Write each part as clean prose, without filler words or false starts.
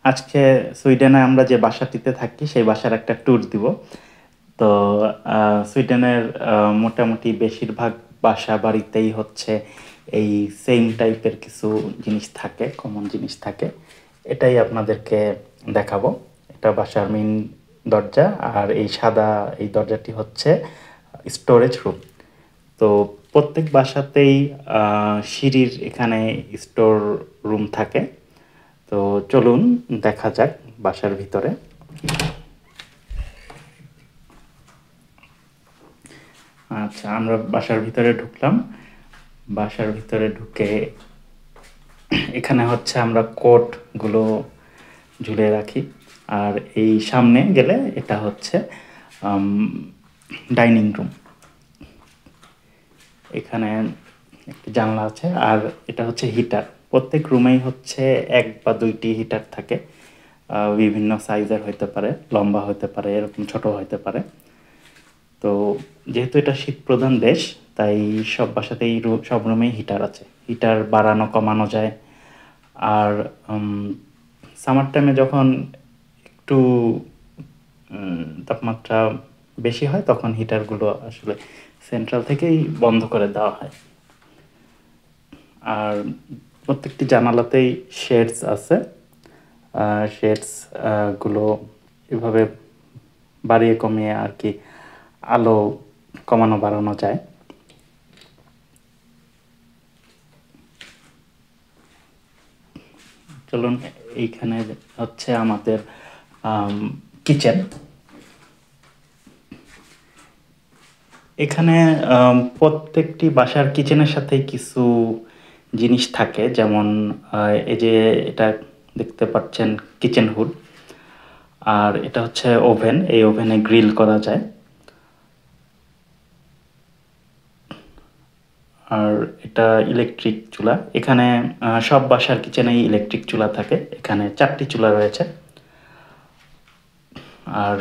আজকে সুইডেনে আমরা যে বাসাটিতে থাকি সেই বাসার একটা ট্যুর দিব। তো সুইডেনের মোটামুটি বেশিরভাগ বাসা বাড়িতেই হচ্ছে এই সেম টাইপের কিছু জিনিস থাকে, কমন জিনিস থাকে। এটাই আপনাদেরকে দেখাবো। এটা বাসার মেইন দরজা, আর এই সাদা এই দরজাটি হচ্ছে স্টোরেজ রুম। তো প্রত্যেক বাসাতেই সিঁড়ির এখানে স্টোর রুম থাকে। তো চলুন দেখা যাক বাসার ভিতরে। আচ্ছা, আমরা বাসার ভিতরে ঢুকলাম। বাসার ভিতরে ঢুকে এখানে হচ্ছে আমরা কোটগুলো ঝুলিয়ে রাখি। আর এই সামনে গেলে এটা হচ্ছে ডাইনিং রুম। এখানে একটি জানলা আছে, আর এটা হচ্ছে হিটার। প্রত্যেক রুমেই হচ্ছে এক বা দুইটি হিটার থাকে। বিভিন্ন সাইজের হইতে পারে, লম্বা হতে পারে, এরকম ছোট হইতে পারে। তো যেহেতু এটা শীত প্রধান দেশ, তাই সব বাসাতেই সব রুমেই হিটার আছে। হিটার বাড়ানো কমানো যায়। আর সামার টাইমে যখন একটু তাপমাত্রা বেশি হয়, তখন হিটারগুলো আসলে সেন্ট্রাল থেকেই বন্ধ করে দেওয়া হয়। আর প্রত্যেকটি জানালাতেই শেডস আছে। শেডস গুলো এভাবে বাড়িয়ে কমিয়ে আর কি আলো কমানো বাড়ানো যায়। চলুন, এইখানে হচ্ছে আমাদের কিচেন। এখানে প্রত্যেকটি বাসার কিচেনের সাথে কিছু জিনিস থাকে, যেমন এই যে এটা দেখতে পাচ্ছেন কিচেন হুড। আর এটা হচ্ছে ওভেন, এই ওভেনে গ্রিল করা যায়। আর এটা ইলেকট্রিক চুলা। এখানে সব বাসার কিচেনেই ইলেকট্রিক চুলা থাকে। এখানে 4টি চুলা রয়েছে। আর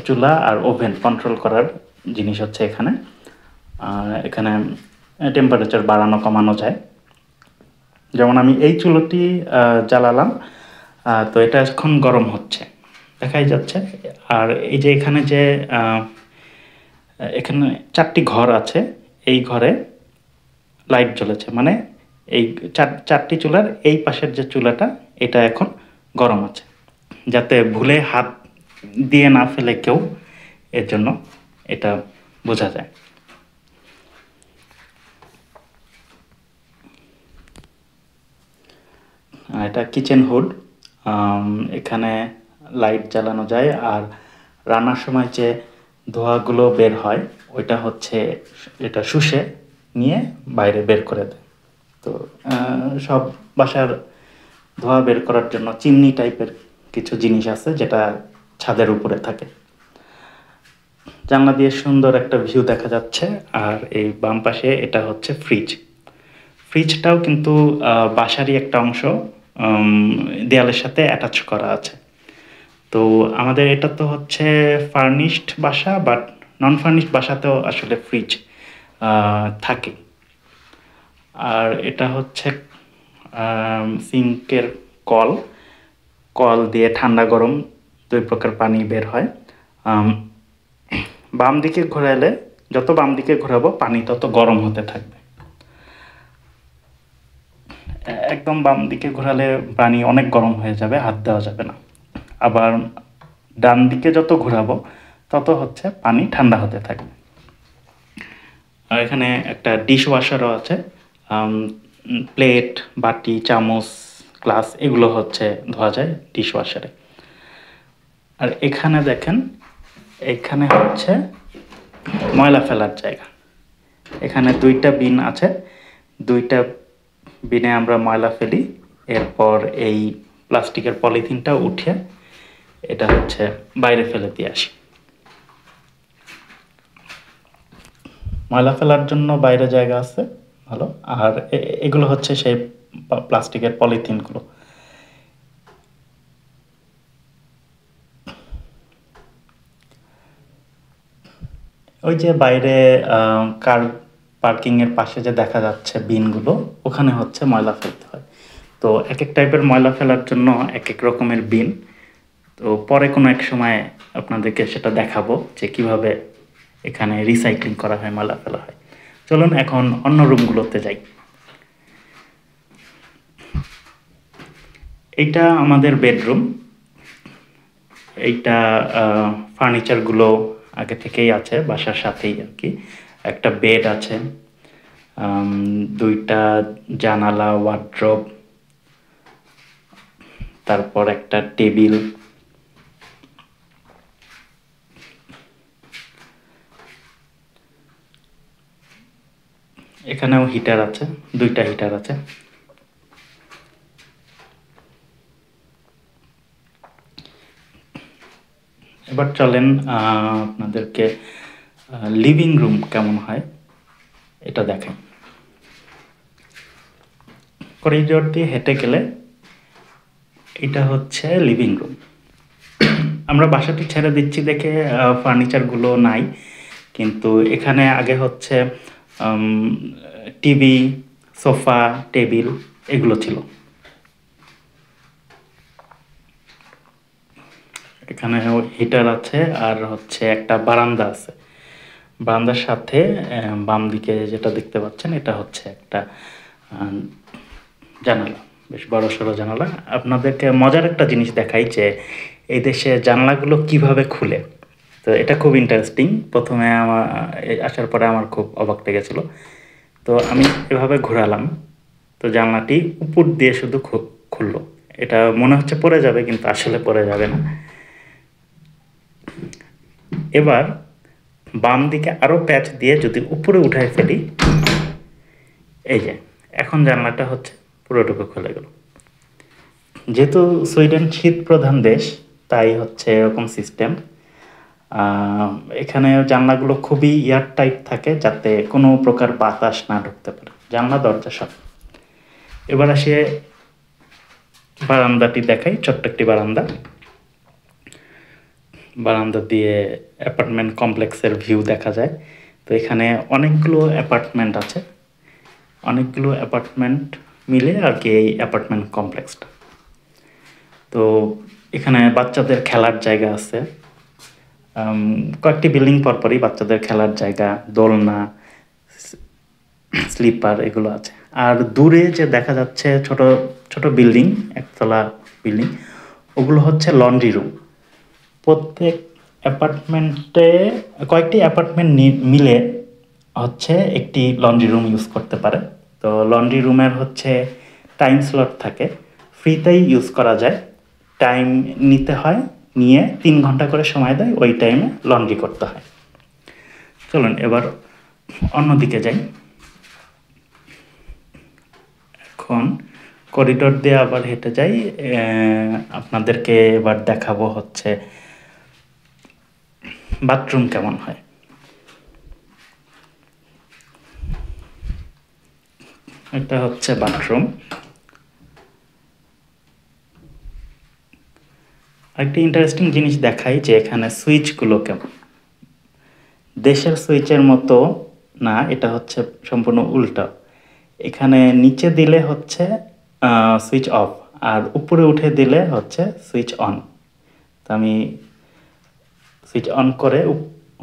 চুলা আর ওভেন কন্ট্রোল করার জিনিস হচ্ছে এখানে। আর এখানে টেম্পারেচার বাড়ানো কমানো যায়। যেমন আমি এই চুলোটি জ্বালালাম, তো এটা এখন গরম হচ্ছে, দেখাই যাচ্ছে। আর এই যে এখানে যে এখানে 4টি ঘর আছে, এই ঘরে লাইট জ্বলেছে, মানে এই 4টি চুলার এই পাশের যে চুলাটা, এটা এখন গরম আছে, যাতে ভুলে হাত দিয়ে না ফেলে কেউ, এর জন্য এটা বোঝা যায়। এটা কিচেন হুড। এখানে লাইট জ্বালানো যায়, আর রান্নার সময় যে ধোঁয়াগুলো বের হয় ওইটা হচ্ছে এটা শুষে নিয়ে বাইরে বের করে দেয়। তো সব বাসার ধোঁয়া বের করার জন্য চিমনি টাইপের কিছু জিনিস আছে, যেটা ছাদের উপরে থাকে। জানলা দিয়ে সুন্দর একটা ভিউ দেখা যাচ্ছে। আর এই বাম পাশে এটা হচ্ছে ফ্রিজ। ফ্রিজটাও কিন্তু বাসারই একটা অংশ, দেয়ালের সাথে অ্যাটাচ করা আছে। তো আমাদের এটা তো হচ্ছে ফার্নিশড বাসা, বাট নন ফার্নিশড বাসাতেও আসলে ফ্রিজ থাকে। আর এটা হচ্ছে সিঙ্কের কল। কল দিয়ে ঠান্ডা গরম 2 প্রকার পানি বের হয়। আম, বাম দিকে ঘোরালে, যত বাম দিকে ঘোরাবো পানি তত গরম হতে থাকবে। একদম বাম দিকে ঘোরালে পানি অনেক গরম হয়ে যাবে, হাত দেওয়া যাবে না। আবার ডান দিকে যত ঘোরাবো তত হচ্ছে পানি ঠান্ডা হতে থাকবে। আর এখানে একটা ডিশ ওয়াশারও আছে। প্লেট, বাটি, চামচ, গ্লাস এগুলো হচ্ছে ধোয়া যায় ডিশ ওয়াশারে। আর এখানে দেখেন, এখানে হচ্ছে ময়লা ফেলার জায়গা। এখানে 2টা বিন আছে। 2টা বিনে আমরা ময়লা ফেলি। এরপর এই প্লাস্টিকের পলিথিনটা উঠে এটা হচ্ছে বাইরে ফেলে দিয়ে আসি। ময়লা ফেলার জন্য বাইরে জায়গা আছে, ভালো। আর এগুলো হচ্ছে সেই প্লাস্টিকের পলিথিনগুলো। ওই যে বাইরে কার পার্কিংয়ের পাশে যে দেখা যাচ্ছে বিনগুলো, ওখানে হচ্ছে ময়লা ফেলতে হয়। তো এক এক টাইপের ময়লা ফেলার জন্য এক এক রকমের বিন। তো পরে কোনো এক সময় আপনাদেরকে সেটা দেখাবো যে কিভাবে এখানে রিসাইক্লিং করা হয়, ময়লা ফেলা হয়। চলুন এখন অন্য রুমগুলোতে যাই। এইটা আমাদের বেডরুম। এইটা ফার্নিচারগুলো আগে থেকেই আছে বাসার সাথেই আর কি। একটা বেড আছে, দুইটা জানালা, ওয়ার্ড্রোব, তারপর একটা টেবিল, এখানেও হিটার আছে, দুইটা হিটার আছে। এবার চলেন আপনাদেরকে লিভিং রুম কেমন হয় এটা দেখাই। করিডোর দিয়ে হেঁটে গেলে এটা হচ্ছে লিভিং রুম। আমরা বাসাটি ছেড়ে দিচ্ছি দেখে ফার্নিচারগুলো নাই, কিন্তু এখানে আগে হচ্ছে টিভি, সোফা, টেবিল এগুলো ছিল। এখানে হিটার আছে আর হচ্ছে একটা বারান্দা আছে। বারান্দার সাথে বাম দিকে যেটা দেখতে পাচ্ছেন এটা হচ্ছে একটা জানালা, বেশ বড় সড়ো জানালা। আপনাদেরকে মজার একটা জিনিস দেখাই যে এই দেশে জানালাগুলো কিভাবে খুলে। তো এটা খুব ইন্টারেস্টিং। প্রথমে আমার আসার পরে আমার খুব অবাক লেগেছিল। তো আমি এভাবে ঘোরালাম, তো জানলাটি উপর দিয়ে শুধু খুললো। এটা মনে হচ্ছে পড়ে যাবে, কিন্তু আসলে পড়ে যাবে না। এবার বাম দিকে আরও প্যাচ দিয়ে যদি উপরে উঠায় ফেলি, এই যে এখন জানলাটা হচ্ছে পুরোটুকু খুলে গেল। যেহেতু সুইডেন শীত প্রধান দেশ, তাই হচ্ছে এরকম সিস্টেম। এখানে জানলাগুলো খুবই এয়ার টাইট থাকে, যাতে কোনো প্রকার বাতাস না ঢুকতে পারে। জানলা দরজা সব। এবার আসে বারান্দাটি দেখাই, ছোট্ট একটি বারান্দা। বারান্দা দিয়ে অ্যাপার্টমেন্ট কমপ্লেক্সের ভিউ দেখা যায়। তো এখানে অনেকগুলো অ্যাপার্টমেন্ট আছে, অনেকগুলো অ্যাপার্টমেন্ট মিলে আর কি এই অ্যাপার্টমেন্ট কমপ্লেক্সটা। তো এখানে বাচ্চাদের খেলার জায়গা আছে, কয়েকটি বিল্ডিং পরপরই বাচ্চাদের খেলার জায়গা, দোলনা, স্লিপার এগুলো আছে। আর দূরে যে দেখা যাচ্ছে ছোট ছোট বিল্ডিং, একতলা বিল্ডিং, ওগুলো হচ্ছে লন্ড্রি রুম। প্রত্যেক অ্যাপার্টমেন্টে কয়েকটি অ্যাপার্টমেন্ট মিলে হচ্ছে একটি লন্ড্রি রুম ইউজ করতে পারে। তো লন্ড্রি রুমের হচ্ছে টাইম স্লট থাকে, ফ্রিতেই ইউজ করা যায়। টাইম নিতে হয়, নিয়ে 3 ঘন্টা করে সময় দেয়, ওই টাইমে লন্ড্রি করতে হয়। চলুন এবার অন্যদিকে যাই। এখন করিডোর দিয়ে আবার হেঁটে যাই। আপনাদেরকে এবার দেখাবো হচ্ছে বাথরুম কেমন হয়। এটা হচ্ছে বাথরুম। আরেকটি ইন্টারেস্টিং জিনিস দেখাই যে এখানে সুইচগুলো কেমন। দেশের সুইচের মতো না, এটা হচ্ছে সম্পূর্ণ উল্টা। এখানে নিচে দিলে হচ্ছে সুইচ অফ, আর উপরে উঠে দিলে হচ্ছে সুইচ অন। তো আমি সুইচ অন করে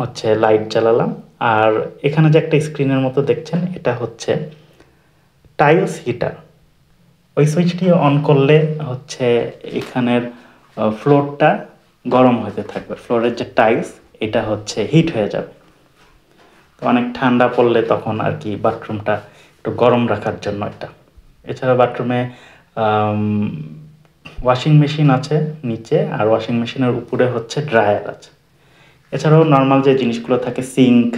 হচ্ছে লাইট জ্বালালাম। আর এখানে যে একটা স্ক্রিনের মতো দেখছেন, এটা হচ্ছে টাইলস হিটার। ওই সুইচটি অন করলে হচ্ছে এখানের ফ্লোরটা গরম হতে থাকবে। ফ্লোরের যে টাইলস, এটা হচ্ছে হিট হয়ে যাবে। তো অনেক ঠান্ডা পড়লে তখন আর কি বাথরুমটা একটু গরম রাখার জন্য এটা। এছাড়া বাথরুমে ওয়াশিং মেশিন আছে নিচে, আর ওয়াশিং মেশিনের উপরে হচ্ছে ড্রায়ার আছে। এছাড়াও নর্মাল যে জিনিসগুলো থাকে, সিঙ্ক,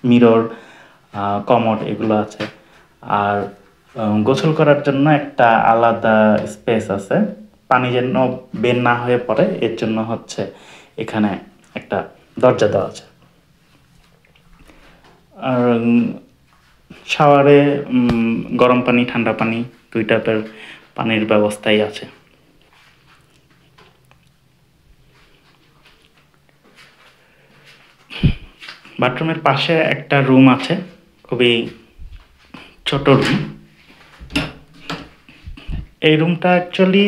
মিরর, কমোড, এগুলো আছে। আর গোসল করার জন্য একটা আলাদা স্পেস আছে, পানি যেন বের না হয়ে পড়ে এর জন্য হচ্ছে এখানে একটা দরজা দেওয়া আছে। আর শাওয়ারে গরম পানি, ঠান্ডা পানি, 2 টাইপের পানির ব্যবস্থাই আছে। বাথরুমের পাশে একটা রুম আছে, খুবই ছোট রুম। এই রুমটা অ্যাকচুয়ালি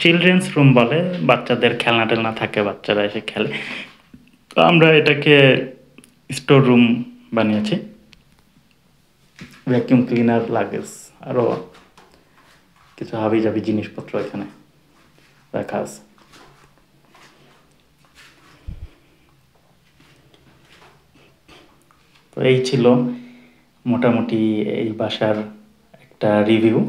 চিলড্রেন্স রুম বলে, বাচ্চাদের খেলনা টেলনা থাকে, বাচ্চারা এসে খেলে। তো আমরা এটাকে স্টোর রুম বানিয়েছি। ভ্যাকুয়াম ক্লিনার, লাগেজ, আরও কিছু হাবিজাবি জিনিসপত্র এখানে রাখা আছে। তো এই ছিল মোটামুটি এই বাসার একটা রিভিউ।